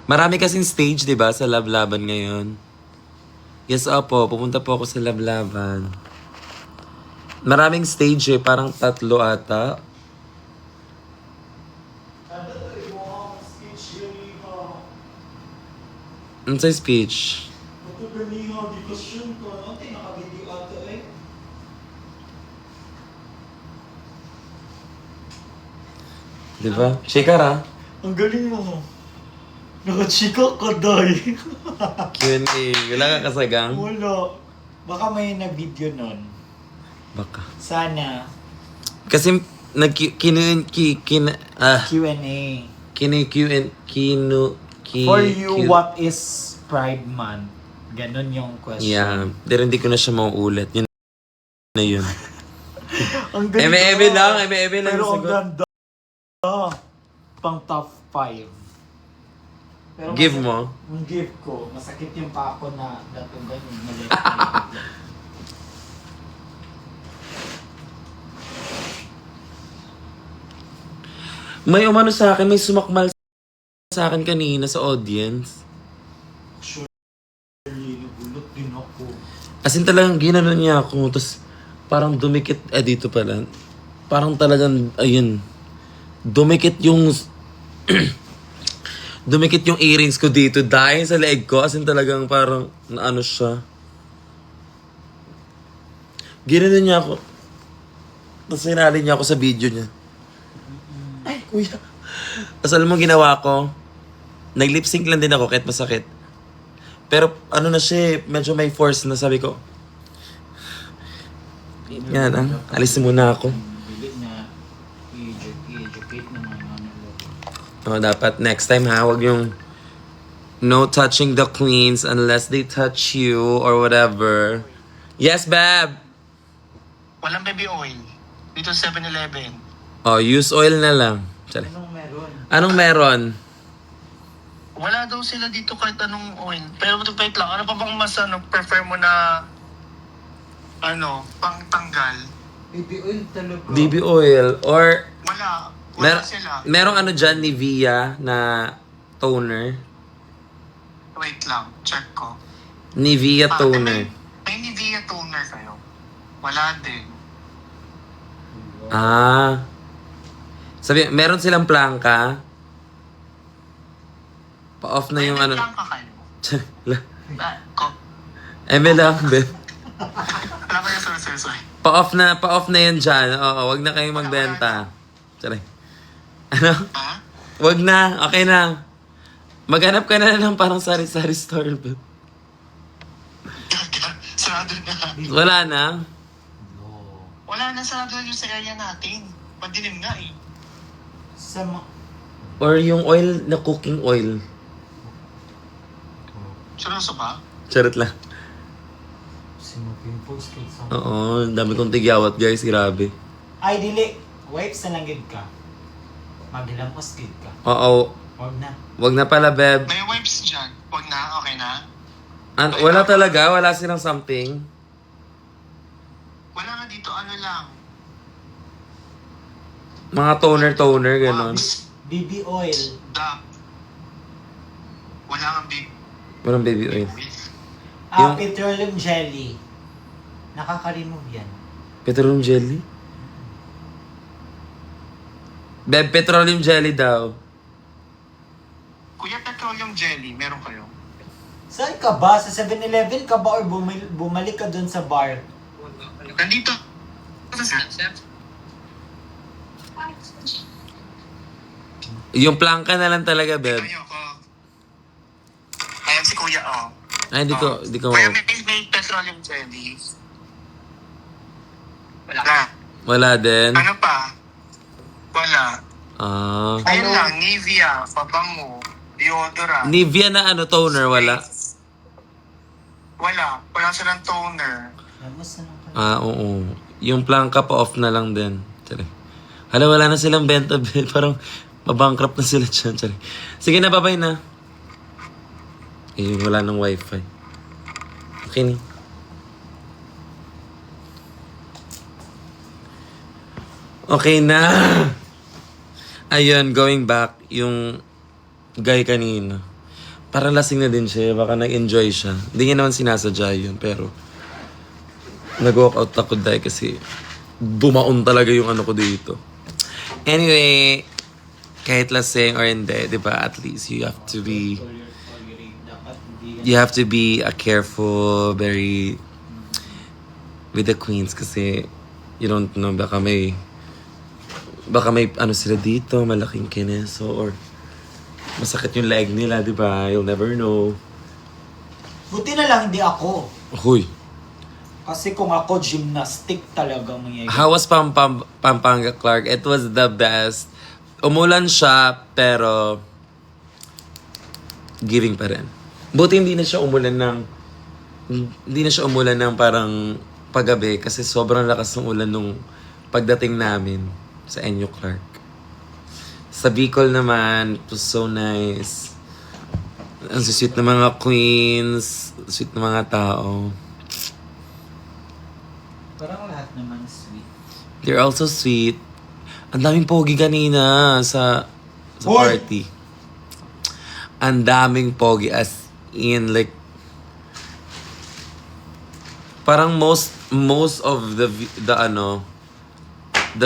Marami kasing stage, di ba, sa Lablaban ngayon. Yes, opo. Pupunta po ako sa Lablaban. Maraming stage eh. Parang 3 ata. Ano sa speech? Di ba? Shikar ah. Ang galing mo. Nakachika ka, Day. Q&A. Wala ka kasagang? Wala. Baka may na-video nun. Baka. Sana. Kasi Q&A. For For you, what is Pride Month? Ganon yung question. Yeah. Pero hindi ko na siya mauulit. Yun na yun. Ang ganda. Eme-eme lang. Eme-eme lang Pero yung ang sagot. ganda. Pang top 5. Pero Give mo. Yung give ko, masakit yung pa ako na datong ganyan. Mali. May umano sa akin. May sumakmal sa akin kanina sa audience. Actually, nagulot din ako. As in talagang ginanon niya ako. Tapos parang dumikit. Dito pala. Parang talagang, ayun. Dumikit yung... dumikit yung earrings ko dito dahil sa leeg ko. As in talagang parang naano siya. Ginanon niya ako. Tapos sinali niya ako sa video niya. Ay, kuya. Tapos alam mo ginawa ko? Nag-lip sync lang din ako kahit masakit. Pero ano na siya medyo may force na sabi ko. Yan ah. Alisin muna ako. Bili na i-educate na mga Oh, dapat next time ha, wag yung no touching the queens unless they touch you or whatever. Yes, Bab! Walang baby oil. Dito sa 7-Eleven. Oh, use oil na lang. Sorry. Anong meron? Anong meron? Wala daw sila dito kahit anong oil. Pero wait lang, ano pa bang mas prefer mo na pang tanggal? Baby oil talaga. BB oil or Wala sila. merong ano dyan, Nivea na toner. Wait lang, check ko. Nivea toner. May Nivea toner kayo. Wala din. Ah. Sabi, meron silang plangka. Pa-off na yung ano. May ka kayo. Eme lang, be. Wala kayo, sorry. Pa-off na yan dyan. Oo, wag na kayong magbenta. Sorry. Ano? Ha? Wag na. Okay na. Maghanap ka na lang parang sari-sari store, be. Sarado na. Wala na. Wala na, sarado na yung sa area natin. Madilim nga eh. Sa Or yung oil na cooking oil. Seryoso ba? Charot lang. pimples kay sa... Oo, dami kong tigyawat guys. Grabe. Ay, dili. Wipes na lang gid ka. Maghilamos gid ka. Oo. Huwag na. Wag na pala, Beb. May wipes dyan. Huwag na, okay na? Wala talaga. Wala silang something. Wala nga dito, ano lang. Mga toner, gano'n. Wax, BB oil. dab. Wala nga big Walang baby oil. Yung- Petroleum jelly. Nakaka-remove yan. Petroleum jelly? Beb, petroleum jelly daw. Kuya, petroleum jelly, meron kayo? Saan ka ba? Sa 7-Eleven ka ba or bumalik ka dun sa bar? Nandito. Sa sunset. Yung plangka na lang talaga, Beb. Kayo ko. Ayan si Kuya, oh. Ay, di ko. Kuya, may petroleum jelly. Wala. Wala din. Ano pa? Wala. Ah. Ayun lang, Nivea, pabango, deodorant. Nivea na ano, toner, wala. Wala silang toner. Lamos na lang ka. Ah, oo. Yung plangka pa off na lang din. Tsari. Hala, wala na silang benta, Beb. Parang mabankrupt na sila dyan. Tsari. Sige na, bye-bye na. Eh, wala nang wifi. Okay ni. Okay na. Ayun, going back, yung guy kanina. parang lasing na din siya. Baka nag-enjoy siya. Hindi niya naman sinasadya yun, pero nag-walk out ako dahil kasi bumaon talaga yung ano ko dito. Anyway, kahit lasing or hindi, di ba, at least you have to be a careful, very with the queens kasi you don't know, baka may ano sila dito, malaking kineso or masakit yung leg nila, di ba? You'll never know. Buti na lang hindi ako. Huy. Kasi kung ako, gymnastic talaga mangyayari. How was Pampanga, Clark? It was the best. Umulan siya, pero giving pa rin. Buti hindi na siya umulan ng parang paggabi kasi sobrang lakas ng ulan nung pagdating namin sa Enyo Clark. Sa Bicol naman, it was so nice. Ang sweet ng mga queens, sweet ng mga tao. Parang lahat naman sweet. They're also sweet. Ang daming pogi kanina sa Hoy! party. Ang daming pogi as in like parang most of the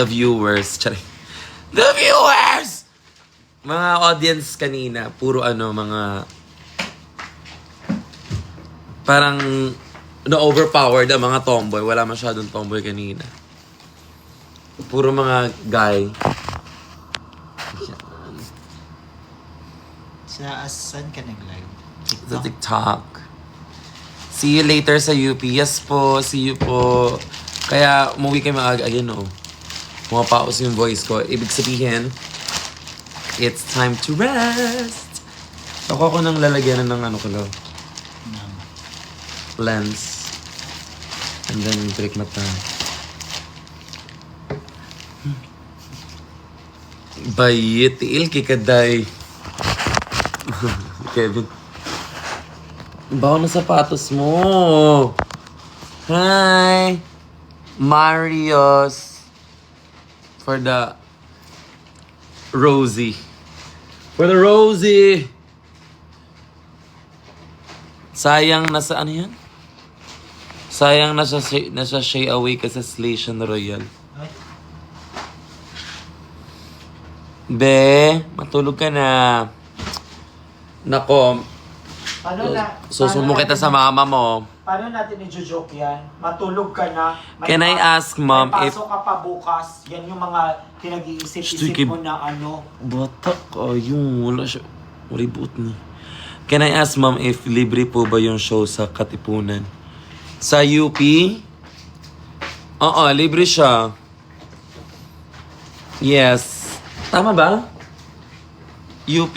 viewers, the viewers! Mga audience kanina, puro mga parang na-overpowered ang mga tomboy. Wala masyadong tomboy kanina. Puro mga guy. Saan ka nag-live? Sa TikTok. See you later sa UP. Yes po, see you po. Kaya umuwi kayo maaga. Ayun o. Pumapaos yung voice ko. Ibig sabihin, it's time to rest. Ako nang lalagyan ng ano ko lang. Lens. And then break mata. Bayit, tiil kikaday. Kevin. Bawa na sapatos mo. Hi. Marios. For the Rosie. For the Rosie. Sayang nasa ano yan? Sayang nasa Shea Away ka sa Station Royal. Ay, Be, matulog ka na. Nako, susumo kita sa mama mo. paano natin i-joke yan? Matulog ka na. Can I ask, Mom, may if... pasok ka pa bukas. Yan yung mga pinag-iisip-isip Stupid. mo na ano. Bata ka, yung wala siya. Wala buot ni. Can I ask, Mom, if libre po ba yung show sa Katipunan? Sa UP? Oo, libre siya. Yes. Tama ba? UP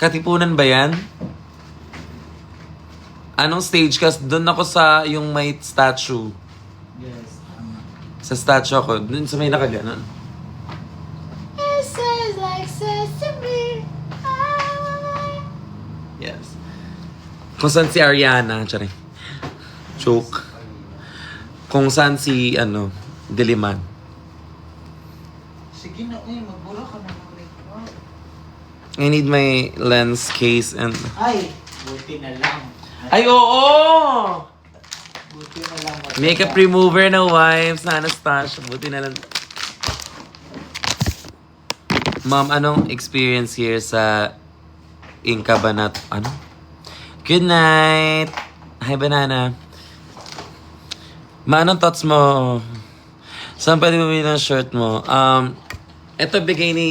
Katipunan ba yan? Anong stage ka? Doon ako sa yung may statue. Yes. Sa statue ako. Doon sa may nakaganon. It says like sesame. Yes. Kung saan si Ariana. Tsari. Joke. Kung saan si, Diliman. Sige na, magbura ka na ng makeup. I need my lens case and... Ay, buti na lang. Ay, oo! Buti na lang. Makeup remover na wipes na Anastasia. Buti na lang. Ma'am, anong experience here sa Inka Banat? Ano? Good night! Hi, Banana. Ma, anong thoughts mo? Saan pwede bumili ng shirt mo? Ito bigay ni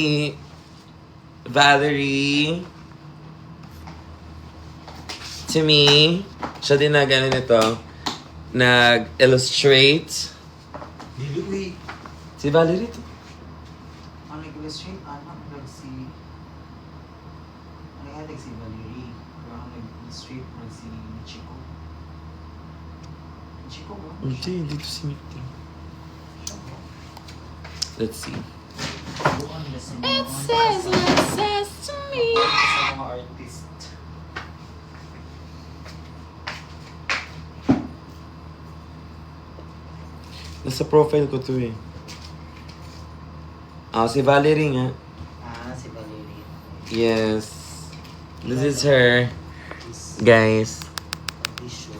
Valerie to me. Siya din na gano'n ito. Nag-illustrate. Dili, Si Valerie to. ang nag-illustrate, anak, si Valerie. Pero ang nag-illustrate, si Chico. Chico ba? Hindi, dito si Mikti. Let's see. It says like sesame. Sa mga artist. Nasa profile ko to eh. Si Valerie nga. Si Valerie. Yes. This is her. Guys. Be sure.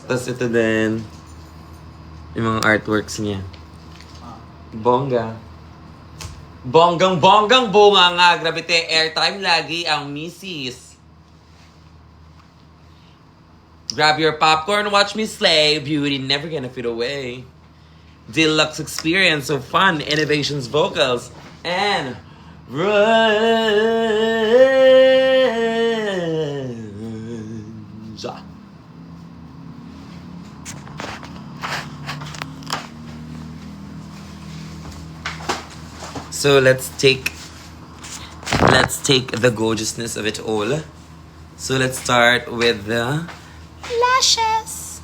Tapos ito din. Yung mga artworks niya. Bongga. Bonggang bunga nga. Grabe te, airtime lagi ang misis. Grab your popcorn, watch me slay. Beauty never gonna fade away. Deluxe experience of fun, innovations, vocals, and range. So let's take the gorgeousness of it all. So let's start with the Lashes.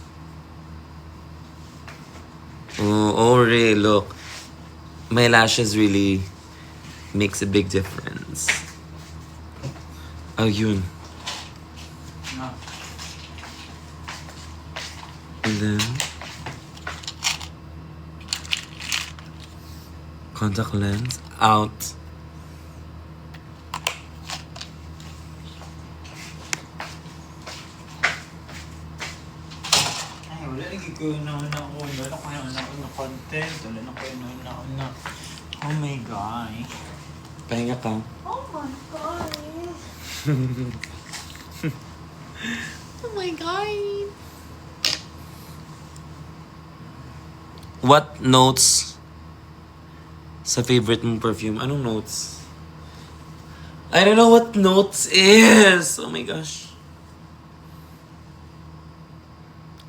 oh really look. My lashes really makes a big difference. Oh yun. No. And then contact lens out. Ay, wala lagi ko na ako. Wala ko na content. Wala na ko na. Oh my God. Pahinga ka. Oh my god. Oh my god. What notes sa favorite mong perfume? Anong notes? I don't know what notes is. Oh my gosh.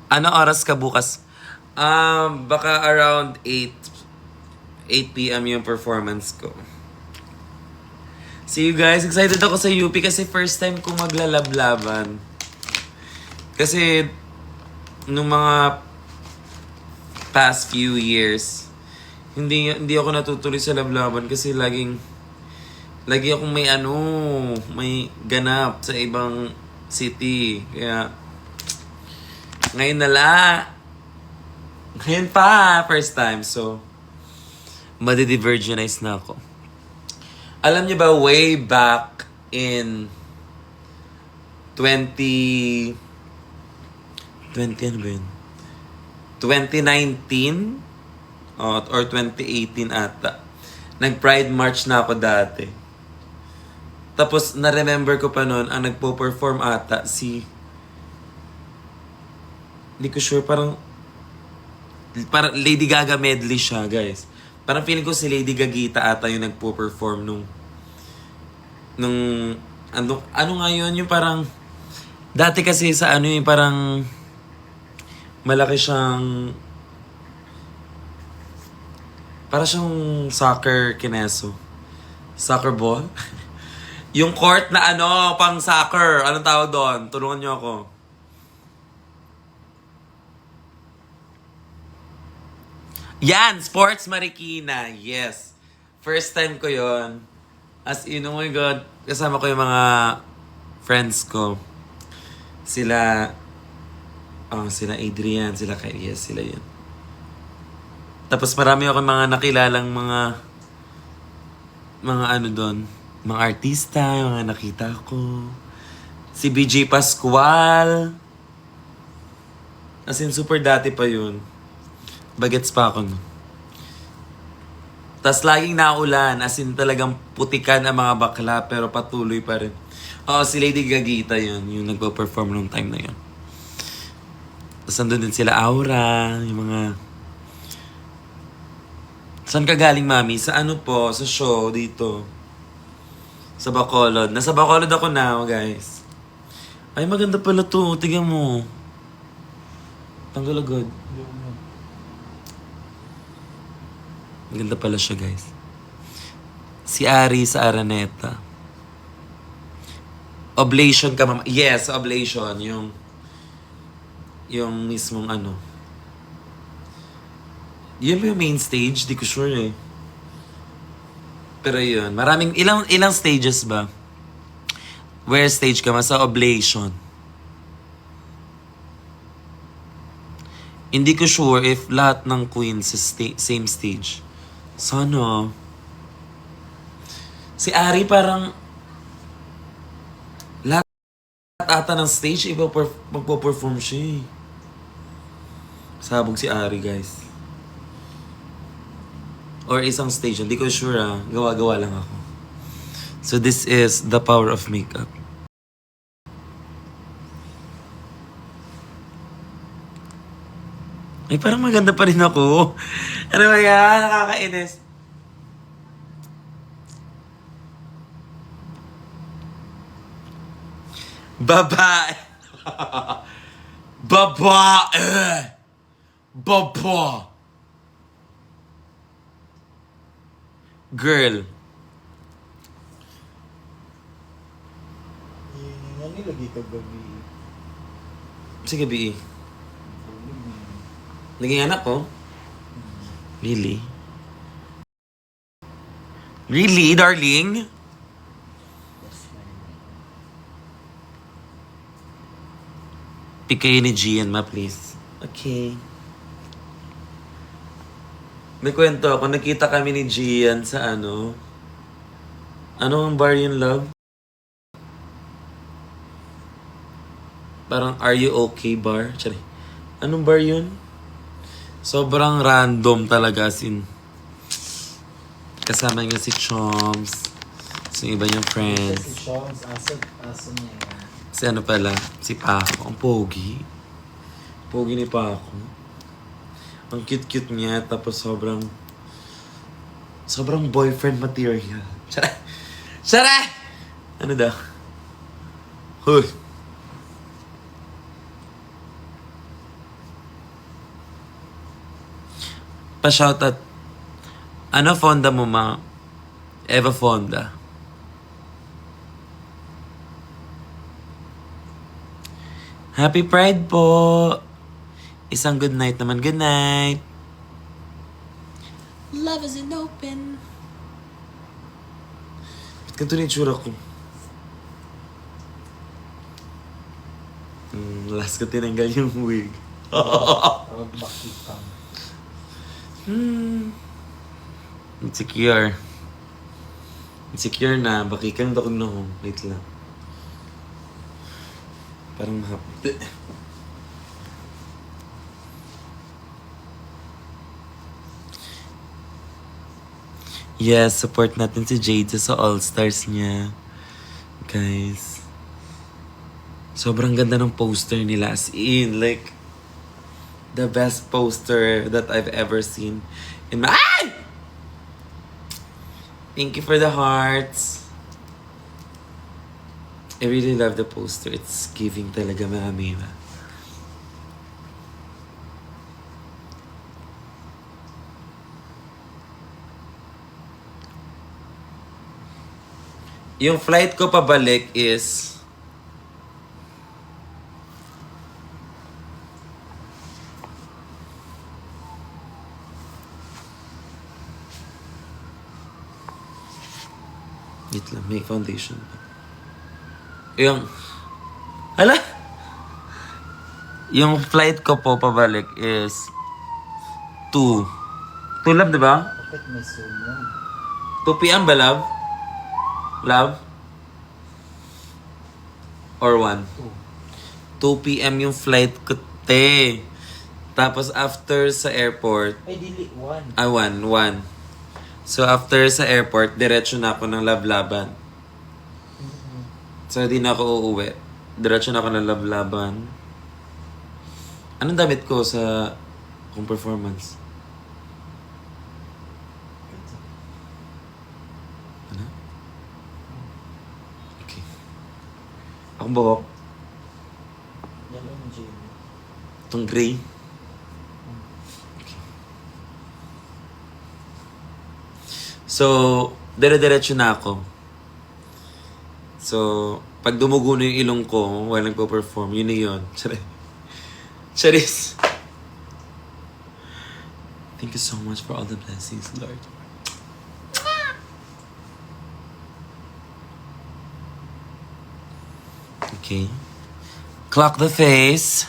Ano oras ka bukas? Baka around 8 p.m. yung performance ko. See you guys. Excited ako sa UP kasi first time ko maglalablaban. Kasi nung mga past few years, hindi ako natutuloy sa lablaban kasi lagi akong may ganap sa ibang city. Kaya ngayon pa, first time. So, madidivirginize na ako. Alam niyo ba, way back in 2019 or 2018 ata. Nag-Pride March na ako dati. Tapos, na-remember ko pa noon, ang nagpo-perform ata hindi ko sure, parang Lady Gaga medley siya, guys. Parang feeling ko si Lady Gagita ata yung nagpo-perform nung ano nga yun, yung parang dati kasi sa yung parang malaki siyang para siyang soccer soccer ball. Yung court na pang soccer, anong tawag doon? Tulungan niyo ako. Yan! Sports Marikina. Yes. First time ko yon. As in, oh my God. Kasama ko yung mga friends ko. Sila Adrian, sila Kyrie, sila yun. Tapos marami ako mga nakilalang mga doon. Mga artista, yung mga nakita ko. Si BJ Pascual. As in, super dati pa yun. Bagets pa ako, no? Tas laging naulan, as in talagang putikan ang mga bakla, pero patuloy pa rin. Oo, si Lady Gagita yun, yung nagpo-perform nung time na yun. Tas nandun din sila Aura, yung mga... Saan ka galing, Mami? Sa po? Sa show dito. Sa Bacolod. Nasa Bacolod ako now, guys. Ay, maganda pala to. Tignan mo. Tanggal agad. Maganda pala siya, guys. Si Ari sa Araneta. Oblation ka, mama. Yes, Oblation. Yung mismong Yun ba yung main stage? Di ko sure eh. Pero yun. Maraming, ilang stages ba? Where stage ka? Sa Oblation. Hindi ko sure if lahat ng queens sa same stage. Sana. Si Ari parang lahat ata ng stage, magpo-perform siya eh. Sabog si Ari, guys. Or isang stage, hindi ko sure ah. Gawa-gawa lang ako. So this is the power of makeup. Ay, parang maganda pa rin ako. Ano ba yan? Nakakainis. Babae. Babae. Baba. Girl. Ano nilagay ka gabi? Sige, B.E. Naging anak ko? Really? Really, darling? Pick kayo ni Gian, ma, please. Okay. May kwento ako. Nakita kami ni Gian sa ano? Ano ang bar yun, love? Parang Are You Okay bar? Sorry. Anong bar yun? Sobrang random talaga, as in. Kasama niya si Choms. Yung iba niyang Si friends. Sean's aso niya yan. Si ano pala? Si Paco. Ang pogi. Pogi ni Paco. Ang cute-cute niya. Tapos sobrang boyfriend material. Sara! Sara! Ano daw? Huy! Pa-shoutout. Ano Fonda mo, ma? Eva Fonda. Happy Pride po! Isang good night naman. Good night! Love isn't open. Ba't ganito na yung tsura ko? Last ko tinanggal yung wig. Tawag bakitang. Insecure. Insecure na. Bakikang dakog na ako. Wait lang. Parang mahapit. Yes, support natin si Jade sa All-Stars niya. Guys. Sobrang ganda ng poster nila. As in, like, the best poster that I've ever seen in my... Ay! Thank you for the hearts. I really love the poster. It's giving talaga maamima. Yung flight ko pabalik is... Wait lang, may foundation. Yung... Hala! Yung flight ko po pabalik is... 2. 2 love, diba? Bakit may sunog? 2 p.m. ba, love? Love? Or 1? 2 p.m. yung flight ko, te. Tapos after sa airport... Ay, dili. 1. 1. So after sa airport, diretso na ako ng Lablaban. So di na ako uuwi. Diretso na ako ng Lablaban. Anong damit ko sa kung performance? Ano? Okay. Akong buhok. Yellow and Jane. Itong gray. So, dire-diretso na ako. So, pag dumugo na yung ilong ko while nagpo-perform, yun na yun. Charis. Thank you so much for all the blessings, Lord. Okay. Clock the face.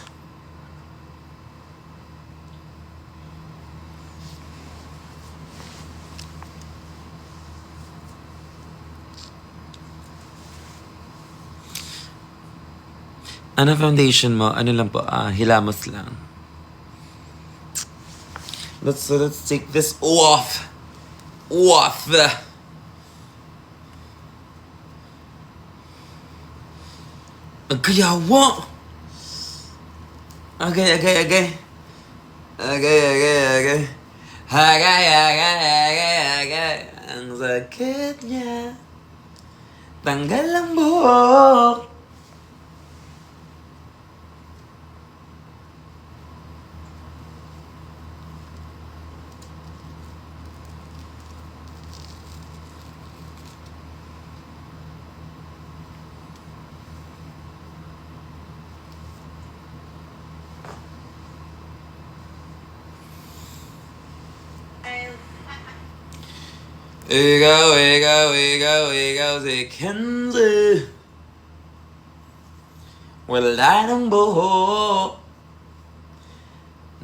Ano foundation mo? Ano lang po? Hilamos lang. Let's take this off. Off. Agyawa. Okay. Okay. Ang sakit niya. Tanggal ang buhok. Ikaw si Kenzie. Wala nang buhok.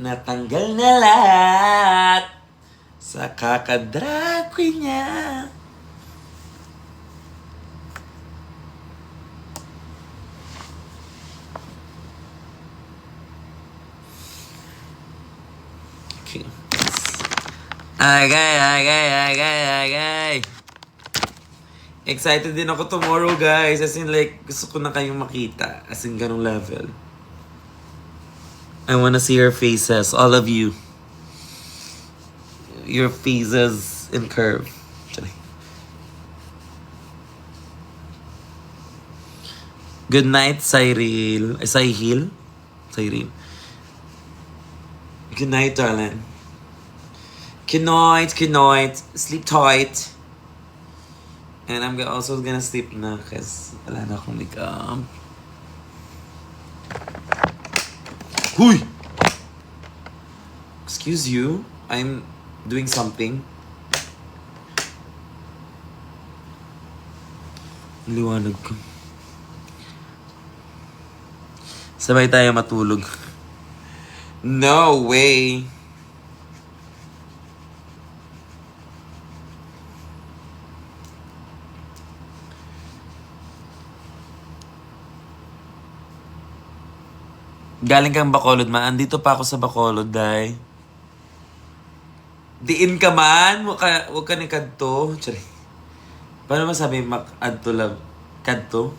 Natanggal na lahat sa kakadrag niya. Okay. Agay. Excited din ako tomorrow, guys. As in, like, gusto ko na kayong makita. As in, ganong level. I wanna see your faces, all of you. Your faces in curve. Sorry. Good night, Cyril. Cyril? Cyril. Good night, darling. Good night. Sleep tight. And I'm also gonna sleep na kasi wala na akong likam. Huy! Excuse you. I'm doing something. Liwanag ko. Sabay tayo matulog. No way. Galing kang Bacolod man. Andito pa ako sa Bacolod, day. Diin ka man. Huwag ka ni kadto. Tsari. Paano masabi mak-adto lang? Kadto?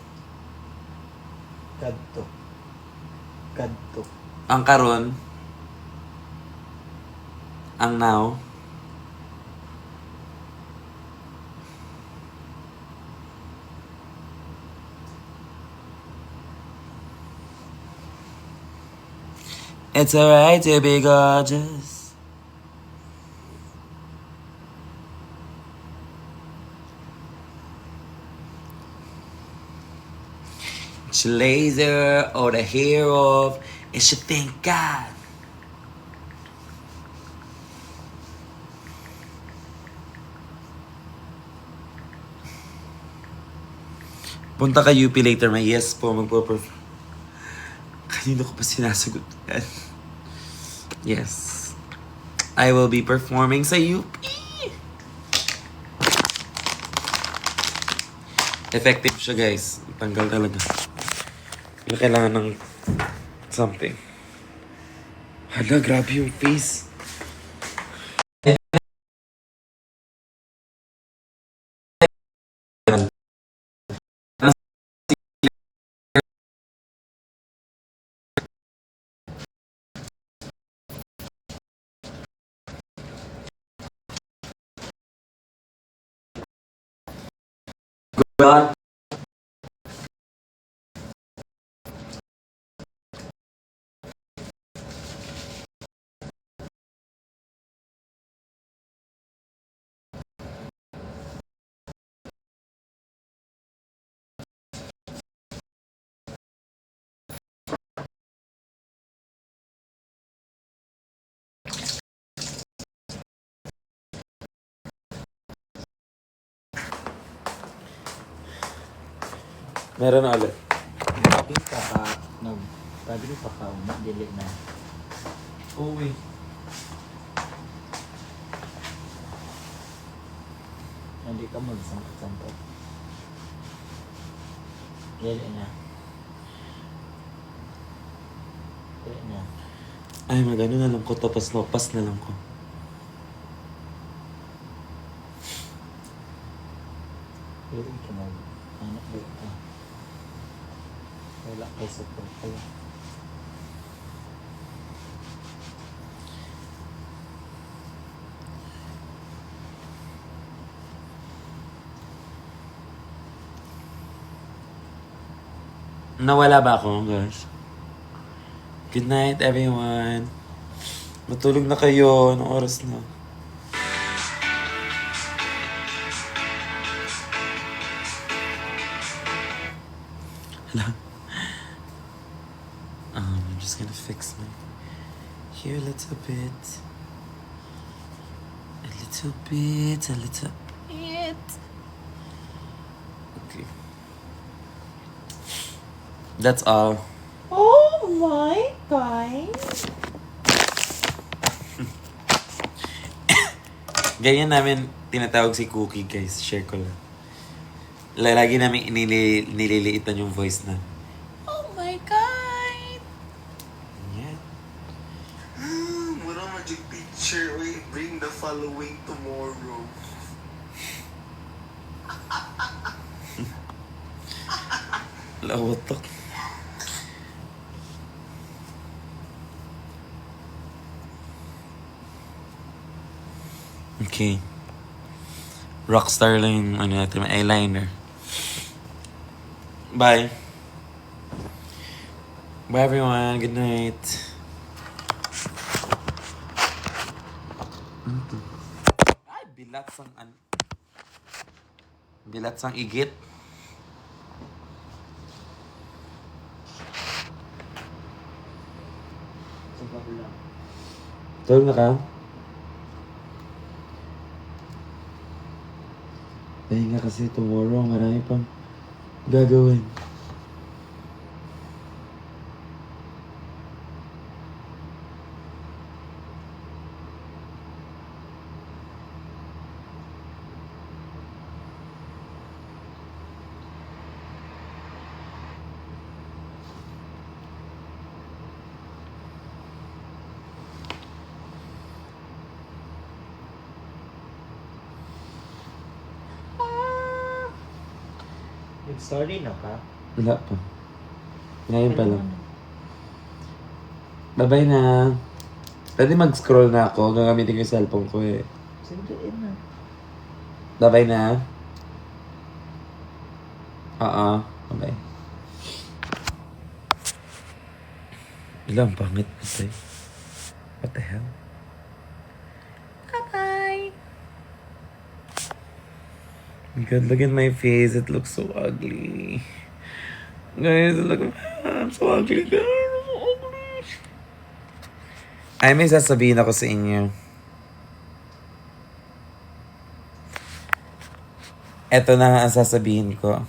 Kadto. Ang karon? Ang now? It's alright to be gorgeous. It's laser or the hero. It should thank God. Punta ka UP later, may yes po, magpo-perform. Kanino ko pa sinasagot yan? Yes. I will be performing sa UP. Effective siya, guys. Tanggal talaga. Hindi kailangan ng something. Hala, grabe yung face. God. Meron na ulit. Pagli pa ka, dili na. Uwi. Hindi ka magsampot-sampot. Dili na. Kaya niya. Ay, magano na lang ko. Tapos lopas na lang ko. Pwede ka mag... Anak ba ito? Wala kayo sa pala. Nawala ba ako, guys? Good night, everyone. Matulog na kayo. Anong oras na? Hala. I'm just gonna fix my here a little bit. A little bit, a little bit. Okay. That's all. Oh my God. Ganyan namin tinatawag si Cookie, guys. Share ko lang. Lagi namin nililiitan yung voice na. Oh my God. Yan. Mura magic picture. We bring the following tomorrow. Lawatok. Okay. Rockstar lang yung ano natin, may eyeliner. Bye. Bye everyone. Good night. Ay, bilat sang bilat sang igit. Sa kabila. Tulog na ka? Pahinga kasi tomorrow, marami pang gagawin. Nag-story na ka? Wala pa. Ngayon pa lang. Bye-bye na. Pwede mag-scroll na ako. Gagamitin ko yung cellphone ko eh. Sinduin na. Bye-bye na. Oo. Bye-bye. Ilang pangit ito eh. What the hell? Bye-bye. Oh my God, look at my face. It looks so ugly. Guys, look at I'm so ugly, guys. I'm so ugly. Ay, may sasabihin ako sa inyo. Eto na nga ang sasabihin ko.